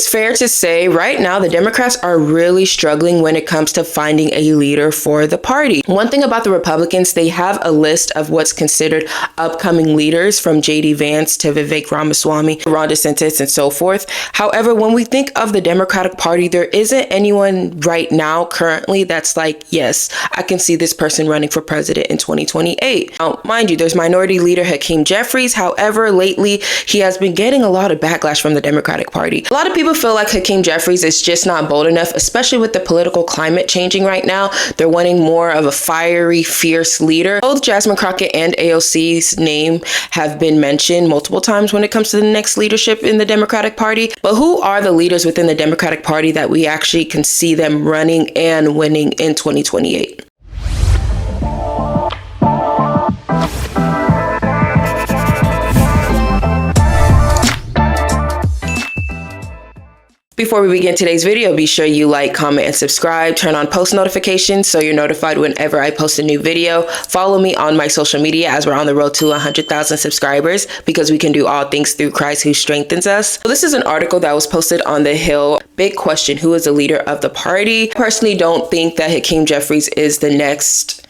it's fair to say right now the Democrats are really struggling when it comes to finding a leader for the party. One thing about the Republicans, they have a list of what's considered upcoming leaders, from J.D. Vance to Vivek Ramaswamy, Ron DeSantis, and so forth. However, when we think of the Democratic Party, there isn't anyone right now currently that's like, yes, I can see this person running for president in 2028. Now, mind you, there's Minority Leader Hakeem Jeffries. However, lately, he has been getting a lot of backlash from the Democratic Party. A lot of people feel like Hakeem Jeffries is just not bold enough, especially with the political climate changing right now. They're wanting more of a fiery, fierce leader. Both Jasmine Crockett and AOC's name have been mentioned multiple times when it comes to the next leadership in the Democratic Party. But who are the leaders within the Democratic Party that we actually can see them running and winning in 2028? Before we begin today's video, be sure you like, comment, and subscribe. Turn on post notifications so you're notified whenever I post a new video. Follow me on my social media as we're on the road to 100,000 subscribers, because we can do all things through Christ who strengthens us. So this is an article that was posted on The Hill. Big question: who is the leader of the party? I personally don't think that Hakeem Jeffries is the next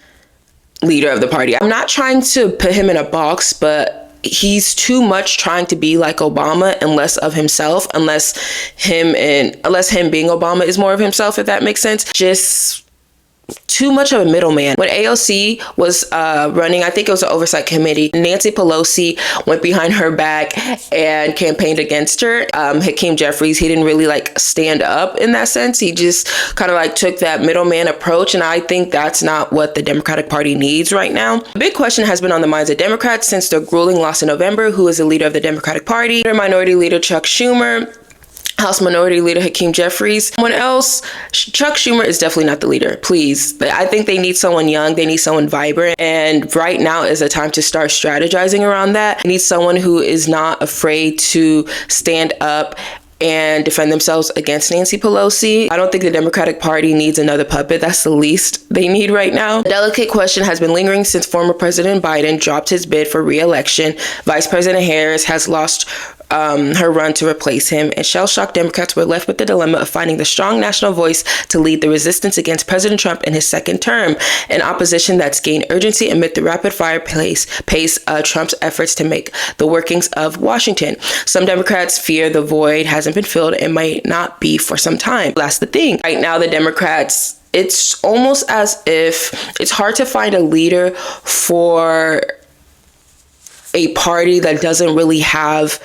leader of the party. I'm not trying to put him in a box, but he's too much trying to be like Obama and less of himself, unless him being Obama is more of himself, if that makes sense. Just too much of a middleman. When AOC was running, I think it was an oversight committee, Nancy Pelosi went behind her back and campaigned against her. Hakeem Jeffries, he didn't really like stand up in that sense. He just kind of like took that middleman approach, and I think that's not what the Democratic Party needs right now. The big question has been on the minds of Democrats since the grueling loss in November: who is the leader of the Democratic Party? Minority Leader Chuck Schumer, House Minority Leader Hakeem Jeffries. Someone else? Chuck Schumer is definitely not the leader, please. But I think they need someone young. They need someone vibrant. And right now is a time to start strategizing around that. They need someone who is not afraid to stand up and defend themselves against Nancy Pelosi. I don't think the Democratic Party needs another puppet. That's the least they need right now. The delicate question has been lingering since former President Biden dropped his bid for re-election. Vice President Harris has lost her run to replace him, and shell-shocked Democrats were left with the dilemma of finding the strong national voice to lead the resistance against President Trump in his second term, an opposition that's gained urgency amid the rapid-fire pace of Trump's efforts to make the workings of Washington. Some Democrats fear the void hasn't been filled and might not be for some time. That's the thing. Right now, the Democrats, it's almost as if it's hard to find a leader for a party that doesn't really have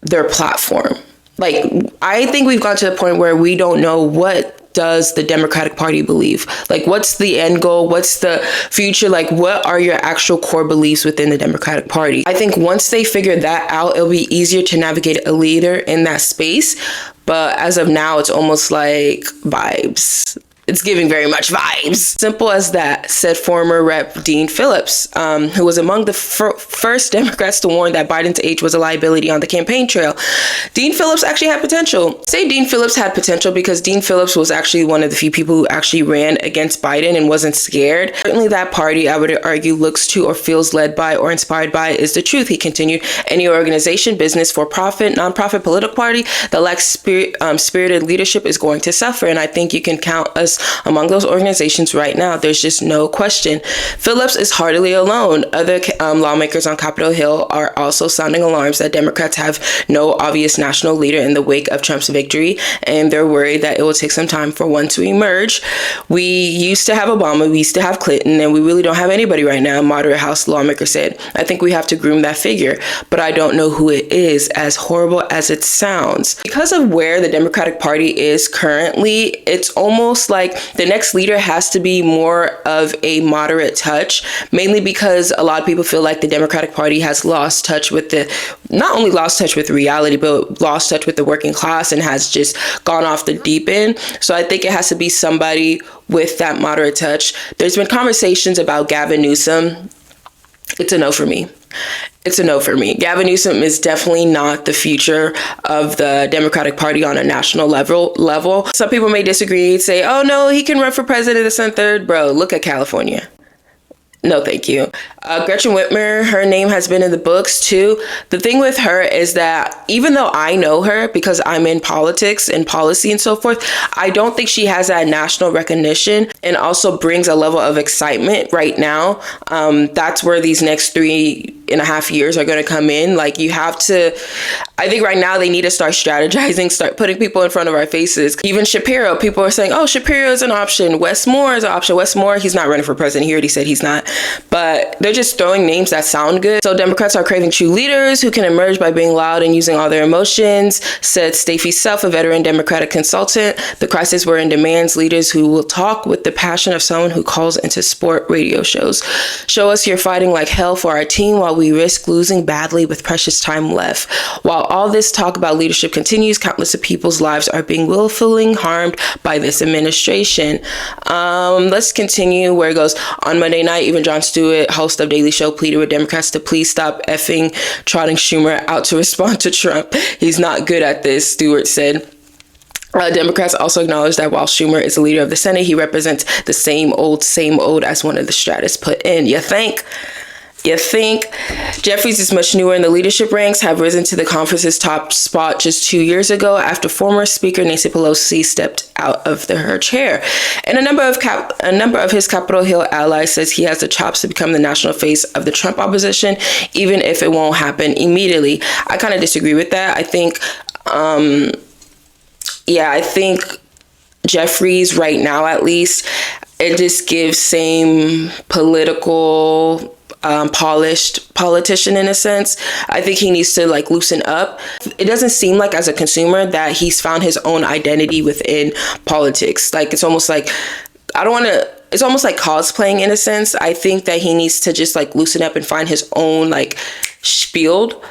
their platform. Like, I think we've gotten to the point where we don't know, what does the Democratic Party believe? Like, what's the end goal? What's the future? Like, what are your actual core beliefs within the Democratic Party? I think once they figure that out, it'll be easier to navigate a leader in that space. But as of now, it's almost like vibes. It's giving very much vibes. Simple as that, said former Rep. Dean Phillips, who was among the first Democrats to warn that Biden's age was a liability on the campaign trail. Dean Phillips actually had potential. Say Dean Phillips had potential because Dean Phillips was actually one of the few people who actually ran against Biden and wasn't scared. Certainly that party, I would argue, looks to or feels led by or inspired by is the truth. He continued, any organization, business, for-profit, nonprofit, political party that lacks spirited leadership is going to suffer. And I think you can count us among those organizations right now. There's just no question. Phillips is hardly alone. Other lawmakers on Capitol Hill are also sounding alarms that Democrats have no obvious national leader in the wake of Trump's victory, and they're worried that it will take some time for one to emerge. We used to have Obama, we used to have Clinton, and we really don't have anybody right now, moderate House lawmaker said. I think we have to groom that figure, but I don't know who it is, as horrible as it sounds. Because of where the Democratic Party is currently, it's almost like the next leader has to be more of a moderate touch, mainly because a lot of people feel like the Democratic Party has lost touch with not only lost touch with reality, but lost touch with the working class and has just gone off the deep end. So I think it has to be somebody with that moderate touch. There's been conversations about Gavin Newsom. It's a no for me. It's a no for me. Gavin Newsom is definitely not the future of the Democratic Party on a national level. Some people may disagree, say, oh no, he can run for president, this and third. Bro, look at California. No, thank you. Gretchen Whitmer, her name has been in the books too. The thing with her is that even though I know her because I'm in politics and policy and so forth, I don't think she has that national recognition and also brings a level of excitement right now. That's where these next 3.5 years are going to come in. Like, you have to, I think right now they need to start strategizing, start putting people in front of our faces. Even Shapiro, people are saying, oh, Shapiro is an option. Wes Moore is an option. Wes Moore, he's not running for president. He already said he's not. But they're just throwing names that sound good. So Democrats are craving true leaders who can emerge by being loud and using all their emotions, said Stacey Self, a veteran Democratic consultant. The crisis we're in demands leaders who will talk with the passion of someone who calls into sport radio shows. Show us you're fighting like hell for our team while we risk losing badly with precious time left. While all this talk about leadership continues, countless of people's lives are being willfully harmed by this administration. Let's continue where it goes. On Monday night, even Jon Stewart, host of Daily Show, pleaded with Democrats to please stop effing trotting Schumer out to respond to Trump. He's not good at this, Stewart said. Democrats also acknowledged that while Schumer is the leader of the Senate, he represents the same old as one of the Stratus put in. You think Jeffries is much newer in the leadership ranks, have risen to the conference's top spot just 2 years ago after former Speaker Nancy Pelosi stepped out of her chair. And a number of his Capitol Hill allies says he has the chops to become the national face of the Trump opposition, even if it won't happen immediately. I kind of disagree with that. I think Jeffries right now, at least, it just gives same political polished politician in a sense. I think he needs to loosen up. It doesn't seem like as a consumer that he's found his own identity within politics. It's almost like it's almost like cosplaying in a sense. I think that he needs to just loosen up and find his own spiel.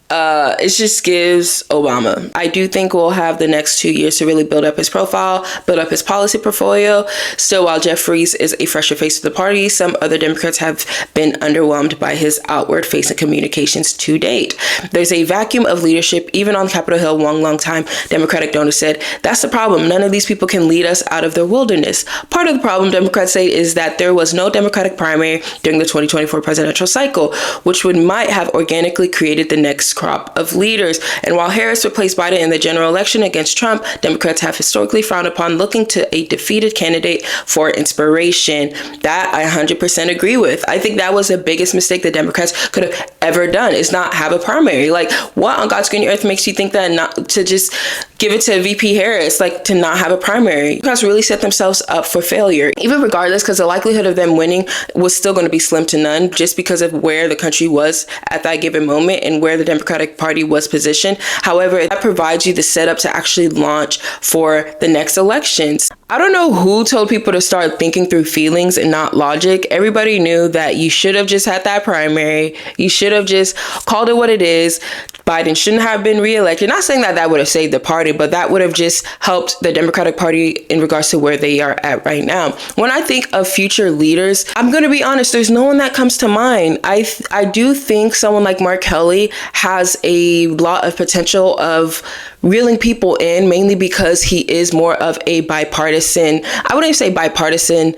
It just gives Obama. I do think we'll have the next 2 years to really build up his profile, build up his policy portfolio. Still, while Jeffries is a fresher face of the party, some other Democrats have been underwhelmed by his outward-facing communications to date. There's a vacuum of leadership, even on Capitol Hill, long time. Democratic donors said, that's the problem. None of these people can lead us out of the wilderness. Part of the problem, Democrats say, is that there was no Democratic primary during the 2024 presidential cycle, which might have organically created the next crop of leaders. And while Harris replaced Biden in the general election against Trump, Democrats have historically frowned upon looking to a defeated candidate for inspiration. That I 100% agree with. I think that was the biggest mistake the Democrats could have ever done, is not have a primary. What on God's green earth makes you think that not to just give it to VP Harris, to not have a primary? Democrats really set themselves up for failure, even regardless, because the likelihood of them winning was still going to be slim to none, just because of where the country was at that given moment and where the Democratic Party was positioned. However, that provides you the setup to actually launch for the next elections. I don't know who told people to start thinking through feelings and not logic. Everybody knew that you should have just had that primary. You should have just called it what it is. Biden shouldn't have been reelected. Not saying that would have saved the party, but that would have just helped the Democratic Party in regards to where they are at right now. When I think of future leaders, I'm going to be honest, there's no one that comes to mind. I do think someone like Mark Kelly has a lot of potential of reeling people in, mainly because he is more of a bipartisan, I wouldn't even say bipartisan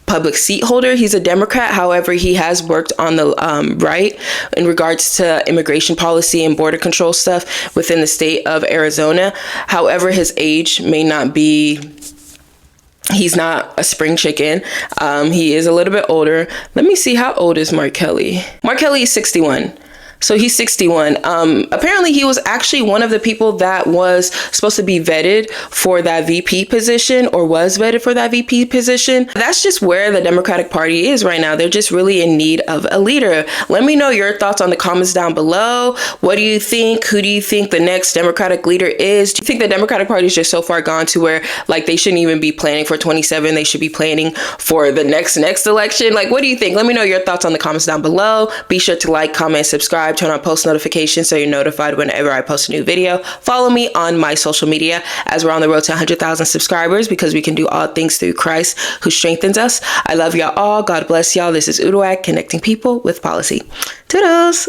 public seat holder. He's a Democrat. However, he has worked on the right in regards to immigration policy and border control stuff within the state of Arizona. However, his age may not be, he's not a spring chicken. He is a little bit older. Let me see, how old is Mark Kelly? Mark Kelly is 61. So he's 61. Apparently, he was actually one of the people that was supposed to be vetted for that VP position, or was vetted for that VP position. That's just where the Democratic Party is right now. They're just really in need of a leader. Let me know your thoughts on the comments down below. What do you think? Who do you think the next Democratic leader is? Do you think the Democratic Party is just so far gone to where they shouldn't even be planning for 27? They should be planning for the next election? What do you think? Let me know your thoughts on the comments down below. Be sure to comment, subscribe, turn on post notifications so you're notified whenever I post a new video. Follow me on my social media as we're on the road to 100,000 subscribers, because we can do all things through Christ who strengthens us. I love y'all all. God bless y'all. This is Uduak, connecting people with policy. Toodles.